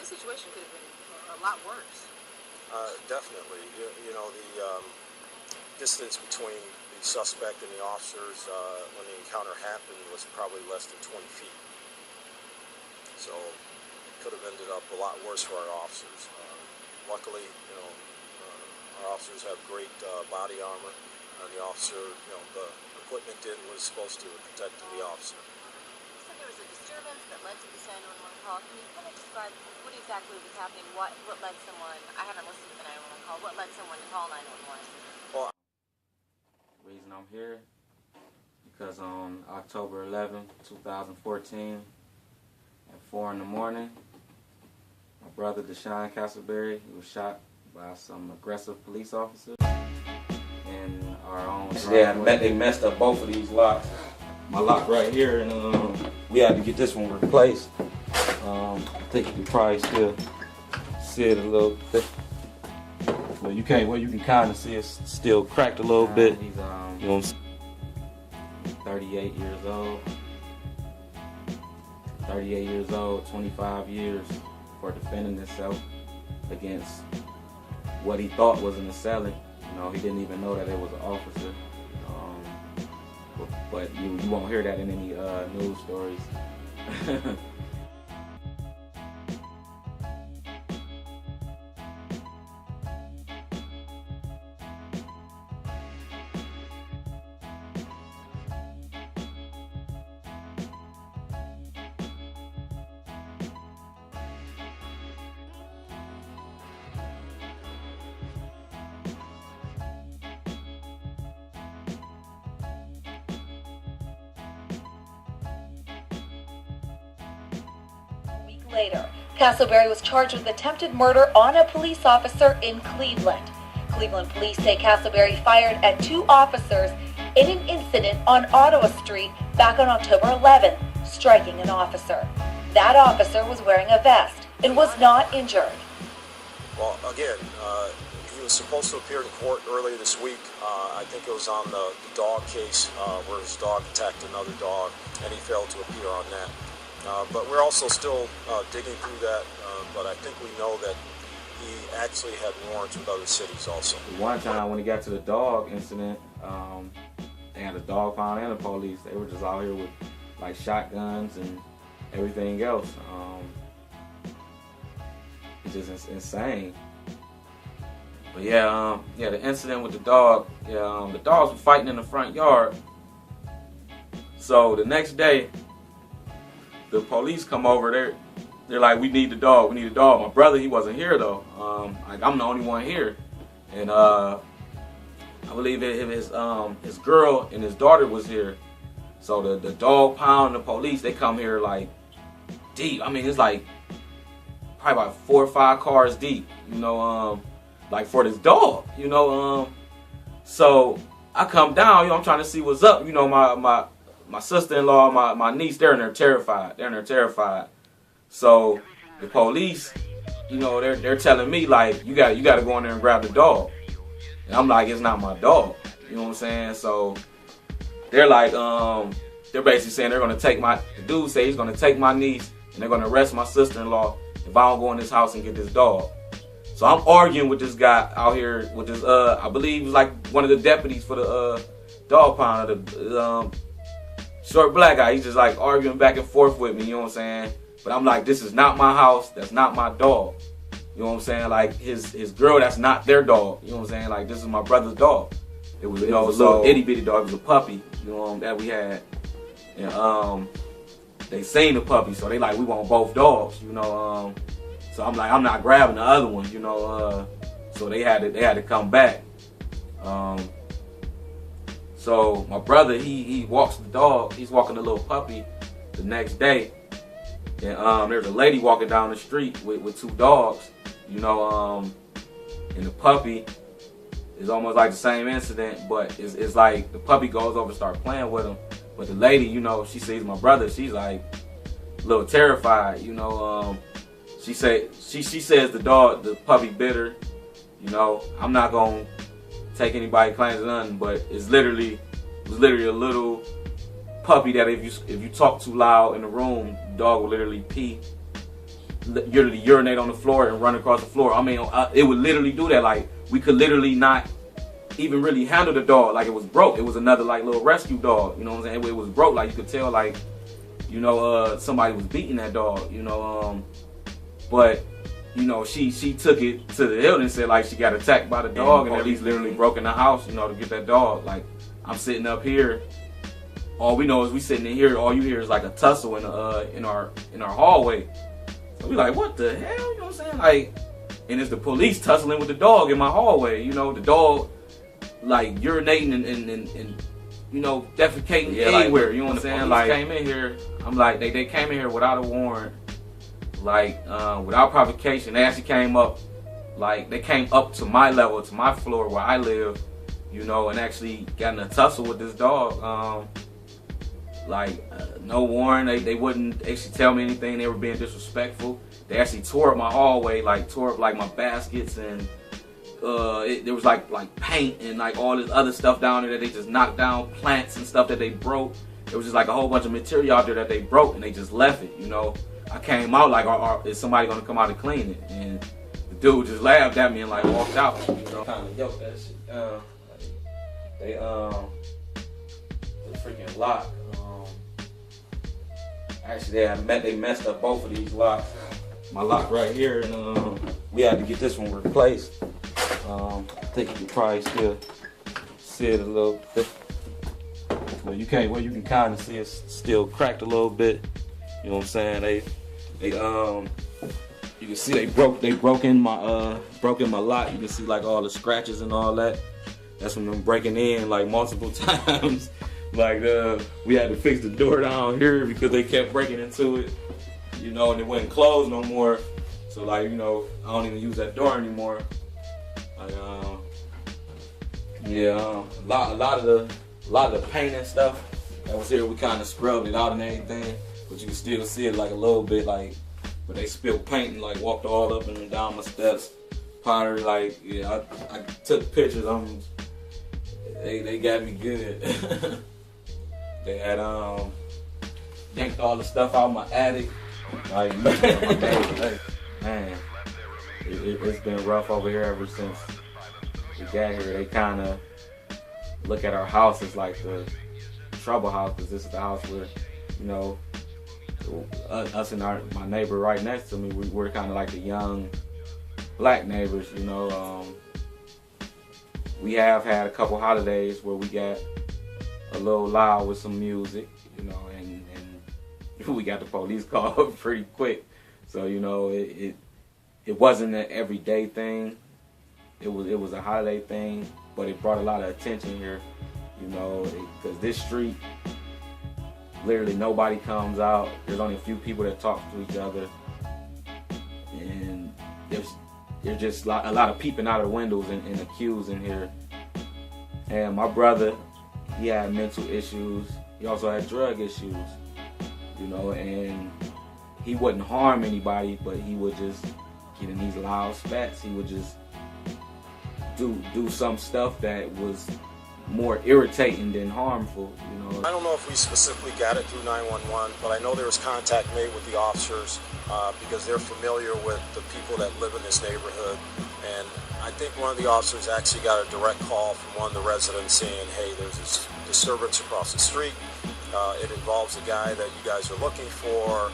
this situation could have been a lot worse. Definitely. You know, the distance between the suspect and the officers when the encounter happened was probably less than 20 feet. So it could have ended up a lot worse for our officers. Luckily, you know, our officers have great body armor, and the officer, you know, the equipment did what it was supposed to protect the officer. You said there was a disturbance that led to the 911 call. Can you kind of describe what exactly was happening? What led someone? I haven't listened to the 911 call. What led someone to call 911? Well, The reason I'm here because on October 11, 2014, at 4 in the morning, my brother Deshaun Castleberry, he was shot by some aggressive police officers in our own driveway. They messed up both of these locks. My lock right here, and we had to get this one replaced. I think you can probably still see it a little bit. Well, you can't. Well, you can kind of see it's still cracked a little bit. He's you know, 38 years old. 38 years old, 25 years for defending himself against what he thought was an assailant. You know, he didn't even know that it was an officer. But you won't hear that in any news stories. Later, Castleberry was charged with attempted murder on a police officer in Cleveland. Cleveland police say Castleberry fired at 2 officers in an incident on Ottawa Street back on October 11th, striking an officer. That officer was wearing a vest and was not injured. Well, again, he was supposed to appear in court earlier this week. I think it was on the dog case where his dog attacked another dog, and he failed to appear on that. But we're also still digging through that, but I think we know that he actually had warrants with other cities also. One time when he got to the dog incident, they had a dog pound and the police. They were just out here with like shotguns and everything else. It's just insane. But yeah, the incident with the dog, the dogs were fighting in the front yard. So the next day, the police come over there. They're like, we need the dog. My brother, he wasn't here though. Like I'm the only one here, and I believe his girl and his daughter was here. So the dog pound and the police, they come here like deep. I mean, it's like probably about 4 or 5 cars deep. You know, like for this dog. You know, so I come down. You know, I'm trying to see what's up. You know, my sister-in-law, my niece, they're in there terrified. So the police, you know, they're telling me like, you got to go in there and grab the dog. And I'm like, it's not my dog. You know what I'm saying? So they're like, they're basically saying they're gonna take the dude say he's gonna take my niece and they're gonna arrest my sister-in-law if I don't go in this house and get this dog. So I'm arguing with this guy out here with this, I believe he's like one of the deputies for the dog pound, the short black guy. He's just like arguing back and forth with me, you know what I'm saying? But I'm like, this is not my house. That's not my dog. You know what I'm saying? Like his girl, that's not their dog. You know what I'm saying? Like this is my brother's dog. It was a little itty bitty dog. It was a puppy, you know, that we had. And they seen the puppy, so they like, we want both dogs, you know. So I'm like, I'm not grabbing the other one, you know. So they had to come back. So my brother, he walks the dog. He's walking the little puppy the next day. And there's a lady walking down the street with 2 dogs, you know, and the puppy is almost like the same incident, but it's like the puppy goes over and starts playing with him. But the lady, you know, she sees my brother, she's like a little terrified, you know. She says the puppy bit her, you know. I'm not gonna take anybody claims or nothing, but it was literally a little puppy that if you talk too loud in the room, the dog will literally pee literally urinate on the floor and run across the floor. I mean, it would literally do that. Like, we could literally not even really handle the dog. Like, it was broke. It was another, like, little rescue dog. You know what I'm saying? It was broke. Like, you could tell, like, you know, somebody was beating that dog, you know. But, you know, she took it to the hill and said, like, she got attacked by the dog, and he's literally broke in the house, you know, to get that dog. Like, I'm sitting up here. All we know is we sitting in here. All you hear is like a tussle in our hallway. So we like, what the hell? You know what I'm saying? Like, and it's the police tussling with the dog in my hallway. You know, the dog like urinating and you know, defecating anywhere. Like, you know what I'm saying? Like, came in here. I'm like, they came in here without a warrant, like without provocation. They actually came up, like they came up to my level, to my floor where I live, you know, and actually got in a tussle with this dog. No warrant. They wouldn't actually tell me anything. They were being disrespectful. They actually tore up my hallway, like tore up like my baskets, and there was like paint and like all this other stuff down there that they just knocked down, plants and stuff that they broke. It was just like a whole bunch of material out there that they broke, and they just left it. You know, I came out like, is somebody gonna come out and clean it? And the dude just laughed at me and like walked out. You know, kind of yoked that shit. They the freaking lock. Actually, they messed up both of these locks. My lock right here, and we had to get this one replaced. I think you can probably still see it a little bit. Well, you can kind of see it's still cracked a little bit. You know what I'm saying? They you can see they broke in my lock. You can see like all the scratches and all that. That's from them breaking in like multiple times. Like we had to fix the door down here because they kept breaking into it, you know, and it wouldn't close no more. So like, you know, I don't even use that door anymore. Like a lot of the paint and stuff that was here, we kind of scrubbed it out and everything, but you can still see it like a little bit, like, but they spilled paint and like walked all up and down my steps. Pottery, like, yeah, I took pictures. They got me good. They had yanked all the stuff out of my attic. Like, man, it's been rough over here ever since we got here. They kind of look at our house as like the trouble house, because this is the house where, you know, us and my neighbor right next to me, we're kind of like the young black neighbors, you know. We have had a couple holidays where we got a little loud with some music, you know, and we got the police called pretty quick. So, you know, it wasn't an everyday thing. It was a holiday thing, but it brought a lot of attention here, you know, because this street, literally nobody comes out. There's only a few people that talk to each other, and there's just a lot of peeping out of the windows and accusing here. And my brother, he had mental issues. He also had drug issues, you know, and he wouldn't harm anybody, but he would just get in these loud spats. He would just do some stuff that was more irritating than harmful, you know. I don't know if we specifically got it through 911, but I know there was contact made with the officers because they're familiar with the people that live in this neighborhood. And I think one of the officers actually got a direct call from one of the residents saying, hey, there's this disturbance across the street. It involves a guy that you guys are looking for.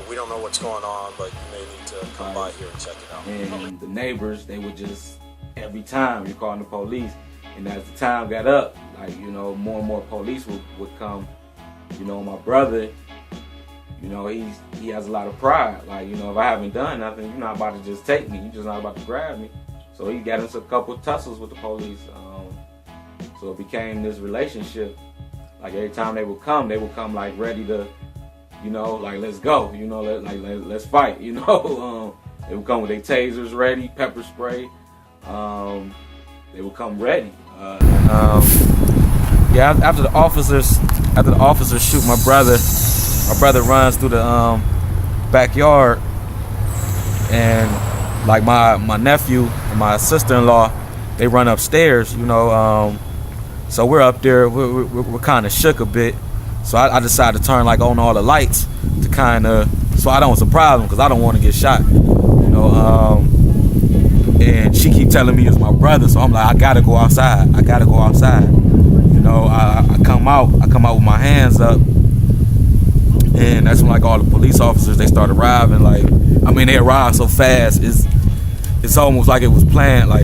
We don't know what's going on, but you may need to come by here and check it out. And the neighbors, they would just, every time you're calling the police, and as the time got up, like, you know, more and more police would come. You know, my brother, you know, he has a lot of pride. Like, you know, if I haven't done nothing, you're not about to just take me. You're just not about to grab me. So he got into a couple of tussles with the police. So it became this relationship. Like, every time they would come like ready to, you know, like, let's go. You know, let's fight. You know, they would come with their tasers ready, pepper spray. They would come ready. After the officers shoot my brother runs through the backyard, and like my nephew and my sister-in-law, they run upstairs, you know. So we're up there, we're kind of shook a bit. So I decided to turn like on all the lights to kind of So I don't surprise them because I don't want to get shot. You know, and she keep telling me it's my brother, so I'm like, I gotta go outside. I gotta go outside. You know, I come out with my hands up, and that's when like all the police officers, they start arriving. Like, I mean, they arrived so fast. It's almost like it was planned. Like